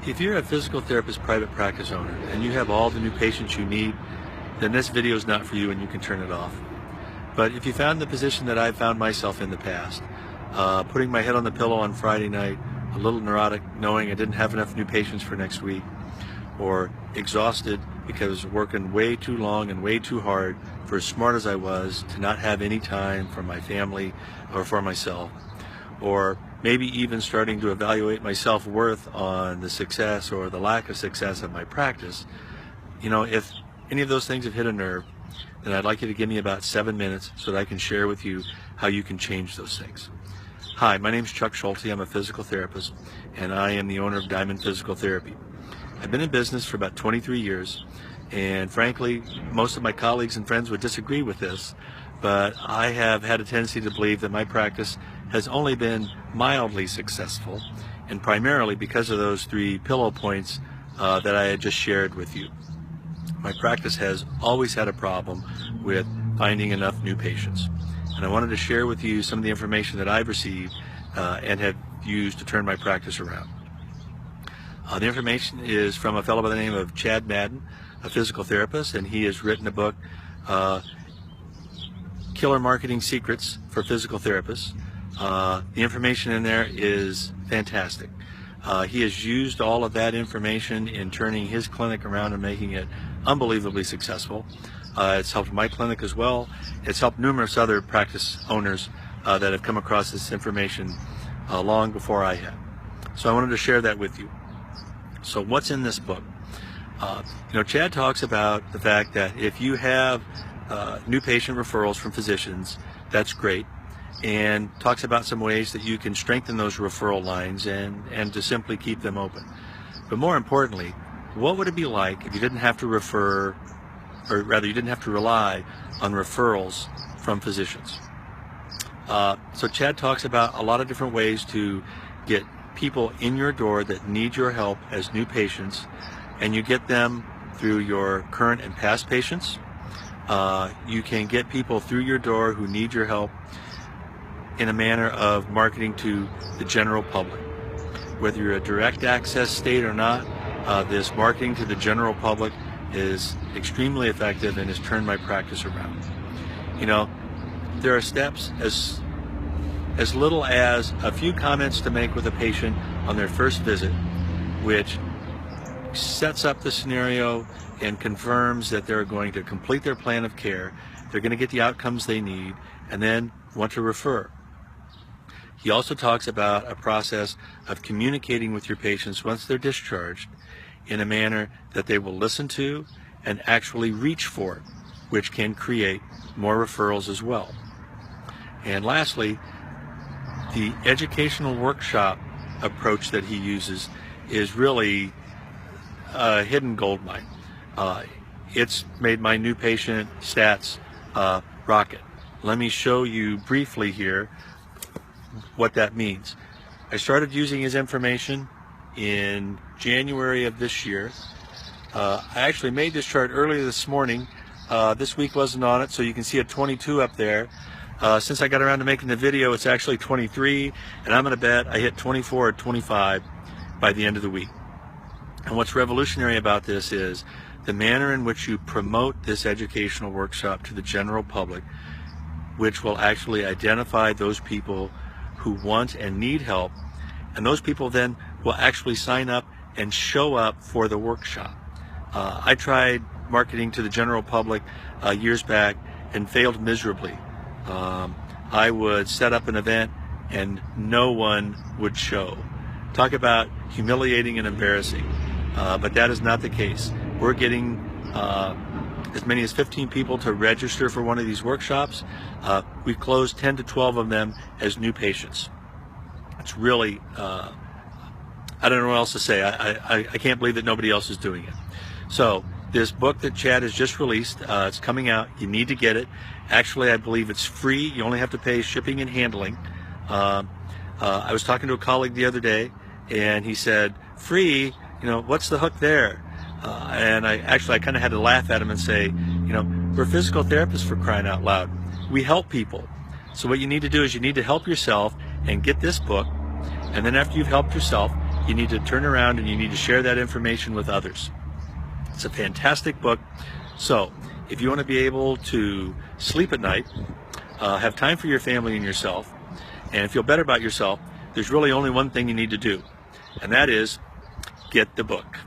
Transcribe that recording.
If you're a physical therapist private practice owner and you have all the new patients you need, then this video is not for you and you can turn it off. But if you found the position that I've found myself in the past, putting my head on the pillow on Friday night, a little neurotic, knowing I didn't have enough new patients for next week, or exhausted because working way too long and way too hard for as smart as I was to not have any time for my family or for myself, or maybe even starting to evaluate my self-worth on the success or the lack of success of my practice, if any of those things have hit a nerve, then I'd like you to give me about 7 minutes so that I can share with you how you can change those things. Hi, my name is Chuck Schulte. I'm a physical therapist, and I am the owner of Diamond Physical Therapy. I've been in business for about 23 years, and frankly, most of my colleagues and friends would disagree with this, but I have had a tendency to believe that my practice has only been mildly successful, and primarily because of those 3 pillow points that I had just shared with you. My practice has always had a problem with finding enough new patients, and I wanted to share with you some of the information that I've received and have used to turn my practice around. The information is from a fellow by the name of Chad Madden, a physical therapist, and he has written a book, Killer Marketing Secrets for Physical Therapists. The information in there is fantastic. He has used all of that information in turning his clinic around and making it unbelievably successful. It's helped my clinic as well. It's helped numerous other practice owners that have come across this information long before I had. So I wanted to share that with you. So what's in this book? Chad talks about the fact that if you have new patient referrals from physicians, that's great, and talks about some ways that you can strengthen those referral lines and to simply keep them open. But more importantly, what would it be like if you didn't have to refer, or rather you didn't have to rely on referrals from physicians? So Chad talks about a lot of different ways to get people in your door that need your help as new patients, and you get them through your current and past patients. You can get people through your door who need your help in a manner of marketing to the general public. Whether you're a direct access state or not, this marketing to the general public is extremely effective and has turned my practice around. There are steps as little as a few comments to make with a patient on their first visit, which sets up the scenario and confirms that they're going to complete their plan of care, they're going to get the outcomes they need, and then want to refer. He also talks about a process of communicating with your patients once they're discharged in a manner that they will listen to and actually reach for, which can create more referrals as well. And lastly, the educational workshop approach that he uses is really a hidden gold mine. It's made my new patient stats rocket. Let me show you briefly here what that means. I started using his information in January of this year. I actually made this chart earlier this morning. This week wasn't on it, so you can see a 22 up there. Since I got around to making the video, it's actually 23, and I'm going to bet I hit 24 or 25 by the end of the week. And what's revolutionary about this is the manner in which you promote this educational workshop to the general public, which will actually identify those people who want and need help, and those people then will actually sign up and show up for the workshop. I tried marketing to the general public years back and failed miserably. I would set up an event and no one would show. Talk about humiliating and embarrassing, but that is not the case. We're getting as many as 15 people to register for one of these workshops. We've closed 10 to 12 of them as new patients. It's really, I don't know what else to say. I can't believe that nobody else is doing it. So this book that Chad has just released, it's coming out. You need to get it. Actually, I believe it's free. You only have to pay shipping and handling. I was talking to a colleague the other day, and he said, free, what's the hook there? And I kind of had to laugh at him and say, we're physical therapists, for crying out loud. We help people. So what you need to do is you need to help yourself and get this book. And then after you've helped yourself, you need to turn around and you need to share that information with others. It's a fantastic book. So if you want to be able to sleep at night, have time for your family and yourself, and feel better about yourself, there's really only one thing you need to do, and that is get the book.